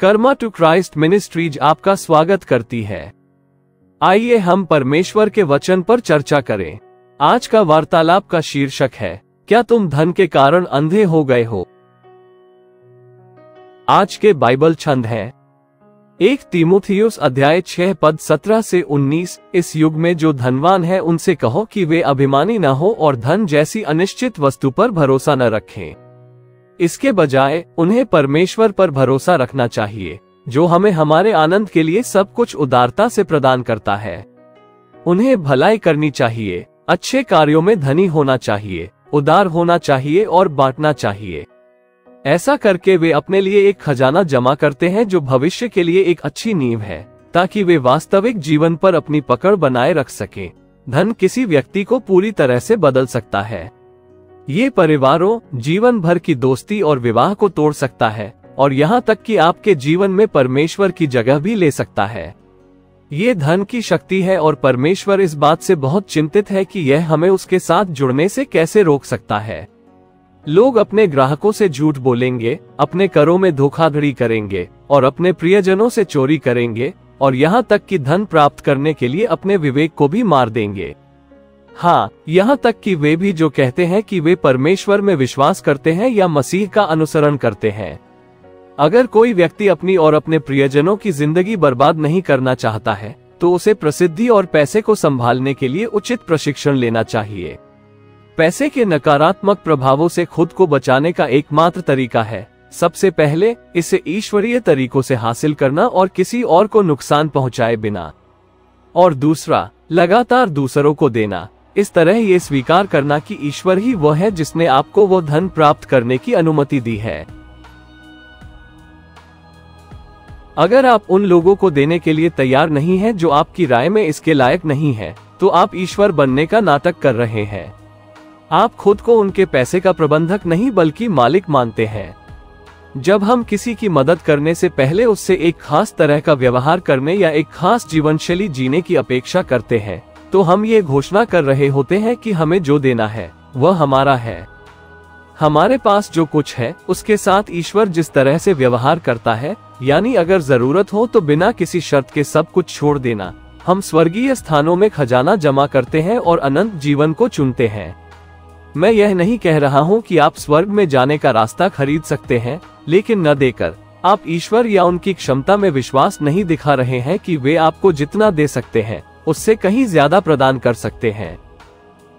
Karma to Christ ministries आपका स्वागत करती है। आइए हम परमेश्वर के वचन पर चर्चा करें। आज का वार्तालाप का शीर्षक है, क्या तुम धन के कारण अंधे हो गए हो? आज के बाइबल छंद हैं 1 तीमुथियुस अध्याय 6 पद 17 से 19। इस युग में जो धनवान है उनसे कहो कि वे अभिमानी न हो और धन जैसी अनिश्चित वस्तु पर भरोसा न रखें। इसके बजाय उन्हें परमेश्वर पर भरोसा रखना चाहिए, जो हमें हमारे आनंद के लिए सब कुछ उदारता से प्रदान करता है। उन्हें भलाई करनी चाहिए, अच्छे कार्यों में धनी होना चाहिए, उदार होना चाहिए और बांटना चाहिए। ऐसा करके वे अपने लिए एक खजाना जमा करते हैं जो भविष्य के लिए एक अच्छी नींव है, ताकि वे वास्तविक जीवन पर अपनी पकड़ बनाए रख सकें। धन किसी व्यक्ति को पूरी तरह से बदल सकता है। ये परिवारों, जीवन भर की दोस्ती और विवाह को तोड़ सकता है और यहाँ तक कि आपके जीवन में परमेश्वर की जगह भी ले सकता है। ये धन की शक्ति है और परमेश्वर इस बात से बहुत चिंतित है कि यह हमें उसके साथ जुड़ने से कैसे रोक सकता है। लोग अपने ग्राहकों से झूठ बोलेंगे, अपने करों में धोखाधड़ी करेंगे और अपने प्रियजनों से चोरी करेंगे और यहाँ तक कि धन प्राप्त करने के लिए अपने विवेक को भी मार देंगे। हाँ, यहाँ तक कि वे भी जो कहते हैं कि वे परमेश्वर में विश्वास करते हैं या मसीह का अनुसरण करते हैं। अगर कोई व्यक्ति अपनी और अपने प्रियजनों की जिंदगी बर्बाद नहीं करना चाहता है, तो उसे प्रसिद्धि और पैसे को संभालने के लिए उचित प्रशिक्षण लेना चाहिए। पैसे के नकारात्मक प्रभावों से खुद को बचाने का एकमात्र तरीका है, सबसे पहले इसे ईश्वरीय तरीकों से हासिल करना और किसी और को नुकसान पहुंचाए बिना, और दूसरा, लगातार दूसरों को देना। इस तरह ये स्वीकार करना कि ईश्वर ही वह है जिसने आपको वो धन प्राप्त करने की अनुमति दी है। अगर आप उन लोगों को देने के लिए तैयार नहीं हैं जो आपकी राय में इसके लायक नहीं है, तो आप ईश्वर बनने का नाटक कर रहे हैं। आप खुद को उनके पैसे का प्रबंधक नहीं बल्कि मालिक मानते हैं। जब हम किसी की मदद करने से पहले उससे एक खास तरह का व्यवहार करने या एक खास जीवनशैली जीने की अपेक्षा करते हैं, तो हम ये घोषणा कर रहे होते हैं कि हमें जो देना है वह हमारा है। हमारे पास जो कुछ है उसके साथ ईश्वर जिस तरह से व्यवहार करता है, यानी अगर जरूरत हो तो बिना किसी शर्त के सब कुछ छोड़ देना, हम स्वर्गीय स्थानों में खजाना जमा करते हैं और अनंत जीवन को चुनते हैं। मैं यह नहीं कह रहा हूँ कि आप स्वर्ग में जाने का रास्ता खरीद सकते हैं, लेकिन न देकर आप ईश्वर या उनकी क्षमता में विश्वास नहीं दिखा रहे हैं कि वे आपको जितना दे सकते हैं उससे कहीं ज्यादा प्रदान कर सकते हैं।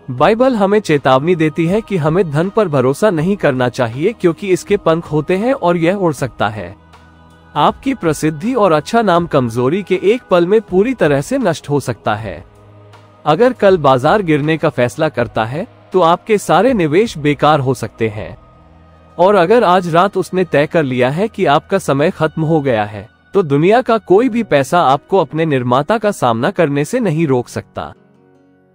बाइबल हमें चेतावनी देती है कि हमें धन पर भरोसा नहीं करना चाहिए, क्योंकि इसके पंख होते हैं और यह उड़ सकता है। आपकी प्रसिद्धि और अच्छा नाम कमजोरी के एक पल में पूरी तरह से नष्ट हो सकता है। अगर कल बाजार गिरने का फैसला करता है तो आपके सारे निवेश बेकार हो सकते हैं, और अगर आज रात उसने तय कर लिया है कि आपका समय खत्म हो गया है, तो दुनिया का कोई भी पैसा आपको अपने निर्माता का सामना करने से नहीं रोक सकता।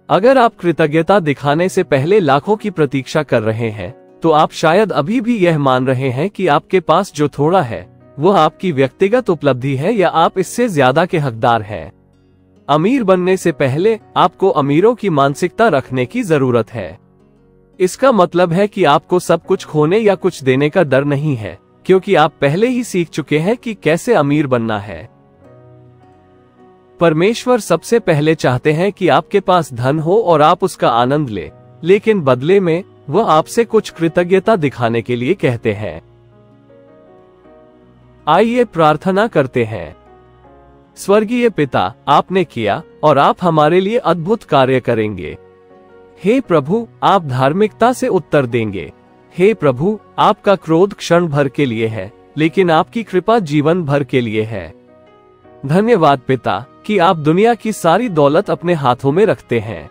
अगर आप कृतज्ञता दिखाने से पहले लाखों की प्रतीक्षा कर रहे हैं, तो आप शायद अभी भी यह मान रहे हैं कि आपके पास जो थोड़ा है वह आपकी व्यक्तिगत उपलब्धि है या आप इससे ज्यादा के हकदार हैं। अमीर बनने से पहले आपको अमीरों की मानसिकता रखने की जरूरत है। इसका मतलब है कि आपको सब कुछ खोने या कुछ देने का डर नहीं है, क्योंकि आप पहले ही सीख चुके हैं कि कैसे अमीर बनना है। परमेश्वर सबसे पहले चाहते हैं कि आपके पास धन हो और आप उसका आनंद ले, लेकिन बदले में वह आपसे कुछ कृतज्ञता दिखाने के लिए कहते हैं। आइए प्रार्थना करते हैं। स्वर्गीय पिता, आपने किया और आप हमारे लिए अद्भुत कार्य करेंगे। हे प्रभु, आप धार्मिकता से उत्तर देंगे। हे प्रभु, आपका क्रोध क्षण भर के लिए है, लेकिन आपकी कृपा जीवन भर के लिए है। धन्यवाद पिता कि आप दुनिया की सारी दौलत अपने हाथों में रखते हैं।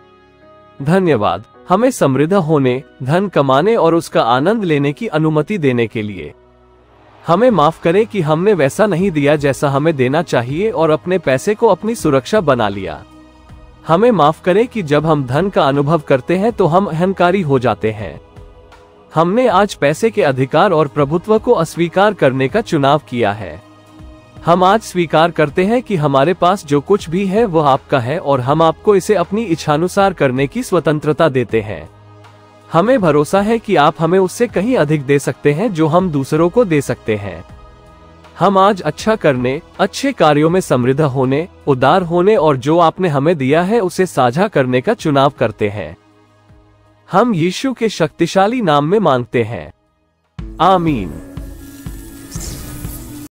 धन्यवाद हमें समृद्ध होने, धन कमाने और उसका आनंद लेने की अनुमति देने के लिए। हमें माफ करें कि हमने वैसा नहीं दिया जैसा हमें देना चाहिए और अपने पैसे को अपनी सुरक्षा बना लिया। हमें माफ करें कि जब हम धन का अनुभव करते हैं तो हम अहंकारी हो जाते हैं। हमने आज पैसे के अधिकार और प्रभुत्व को अस्वीकार करने का चुनाव किया है। हम आज स्वीकार करते हैं कि हमारे पास जो कुछ भी है वह आपका है और हम आपको इसे अपनी इच्छानुसार करने की स्वतंत्रता देते हैं। हमें भरोसा है कि आप हमें उससे कहीं अधिक दे सकते हैं जो हम दूसरों को दे सकते हैं। हम आज अच्छा करने, अच्छे कार्यों में समृद्ध होने, उदार होने और जो आपने हमें दिया है उसे साझा करने का चुनाव करते हैं। हम यीशु के शक्तिशाली नाम में मांगते हैं, आमीन।